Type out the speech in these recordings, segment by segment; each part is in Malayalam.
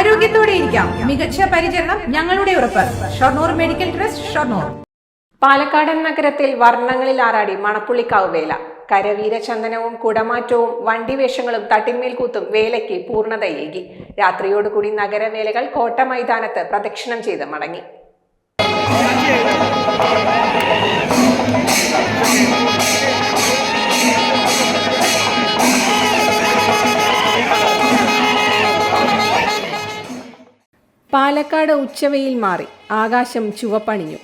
ആരോഗ്യത്തോടെ ഇരിക്കാം. മികച്ച പരിചരണം ഞങ്ങളുടെ ഉറപ്പ്. Shoranur medical trust, Shoranur. പാലക്കാടൻ നഗരത്തിൽ വർണ്ണങ്ങളിൽ ആറാടി മണപ്പുള്ളിക്കാവ് വേല. കരവീരചന്ദനവും കുടമാറ്റവും വണ്ടിവേഷങ്ങളും തട്ടിന്മേൽക്കൂത്തും വേലയ്ക്ക് പൂർണ്ണതയേകി. രാത്രിയോടുകൂടി നഗരവേലകൾ കോട്ട മൈതാനത്ത് പ്രദക്ഷിണം ചെയ്ത് മടങ്ങി. പാലക്കാട് ഉച്ചവെയിൽ മാറി ആകാശം ചുവപ്പണിഞ്ഞു.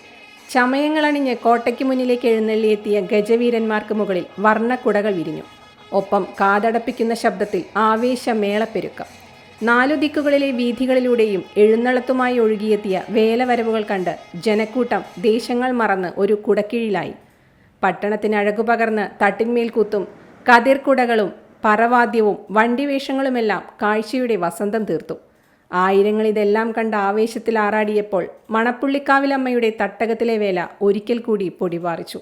ചമയങ്ങളണിഞ്ഞ് കോട്ടയ്ക്ക് മുന്നിലേക്ക് എഴുന്നള്ളിയെത്തിയ ഗജവീരന്മാർക്ക് മുകളിൽ വർണ്ണക്കുടകൾ വിരിഞ്ഞു. ഒപ്പം കാതടപ്പിക്കുന്ന ശബ്ദത്തിൽ ആവേശമേളപ്പെരുക്കം. 4 ദിക്കുകളിലെ വീഥികളിലൂടെയും എഴുന്നള്ളത്തുമായി ഒഴുകിയെത്തിയ വേലവരവുകൾ കണ്ട് ജനക്കൂട്ടം ദേശങ്ങൾ മറന്ന് ഒരു കുടക്കീഴിലായി. പട്ടണത്തിന് അഴകുപകർന്ന് തട്ടിന്മേൽക്കൂത്തും കതിർക്കുടകളും പറവാദ്യവും വണ്ടിവേഷങ്ങളുമെല്ലാം കാഴ്ചയുടെ വസന്തം തീർത്തു. ആയിരങ്ങൾ ഇതെല്ലാം കണ്ട ആവേശത്തിൽ ആറാടിയപ്പോൾ മണപ്പുള്ളിക്കാവിലമ്മയുടെ തട്ടകത്തിലെ വേല ഒരിക്കൽ കൂടി പൊടിപാറിച്ചു.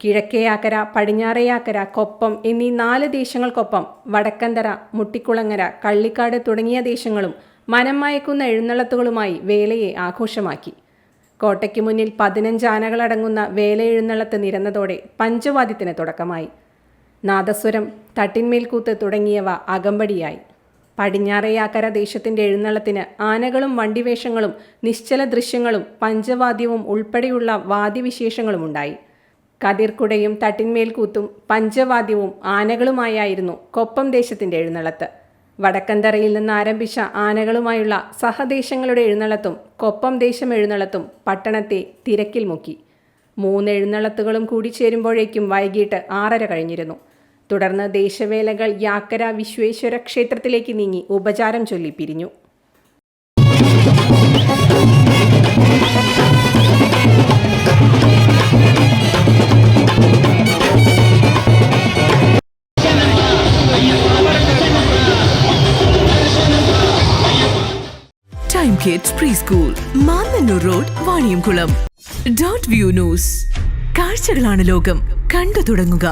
കിഴക്കേയാക്കര, പടിഞ്ഞാറേയാക്കര, കൊപ്പം എന്നീ 4 ദേശങ്ങൾക്കൊപ്പം വടക്കന്തറ, മുട്ടിക്കുളങ്ങര, കള്ളിക്കാട് തുടങ്ങിയ ദേശങ്ങളും മനം മയക്കുന്ന എഴുന്നള്ളത്തുകളുമായി വേലയെ ആഘോഷമാക്കി. കോട്ടയ്ക്ക് മുന്നിൽ 15 ആനകളടങ്ങുന്ന വേല എഴുന്നള്ളത്ത് നിരന്നതോടെ പഞ്ചവാദ്യത്തിന് തുടക്കമായി. നാദസ്വരം, തട്ടിന്മേൽക്കൂത്ത് തുടങ്ങിയവ അകമ്പടിയായി. പടിഞ്ഞാറേയാക്കര ദേശത്തിൻ്റെ എഴുന്നള്ളത്തിന് ആനകളും വണ്ടിവേഷങ്ങളും നിശ്ചല ദൃശ്യങ്ങളും പഞ്ചവാദ്യവും ഉൾപ്പെടെയുള്ള വാദ്യവിശേഷങ്ങളുമുണ്ടായി. കതിർക്കുടയും തട്ടിന്മേൽക്കൂത്തും പഞ്ചവാദ്യവും ആനകളുമായായിരുന്നു കൊപ്പം ദേശത്തിൻ്റെ എഴുന്നള്ളത്ത്. വടക്കന്തറയിൽ നിന്ന് ആരംഭിച്ച ആനകളുമായുള്ള സഹദേശങ്ങളുടെ എഴുന്നള്ളത്തും കൊപ്പം ദേശം എഴുന്നള്ളത്തും പട്ടണത്തെ തിരക്കിൽ മുക്കി. 3 എഴുന്നള്ളത്തുകളും കൂടി ചേരുമ്പോഴേക്കും വൈകിട്ട് 6:30 കഴിഞ്ഞിരുന്നു. തുടർന്ന് ദേശവേലകൾ യാക്കര വിശ്വേശ്വര ക്ഷേത്രത്തിലേക്ക് നീങ്ങി ഉപചാരം ചൊല്ലി പിരിഞ്ഞു. Time kids pre school, Mannannur road, Vaniyamkulam. .View news. കാഴ്ചകളാണ് ലോകം, കണ്ടു തുടങ്ങുക.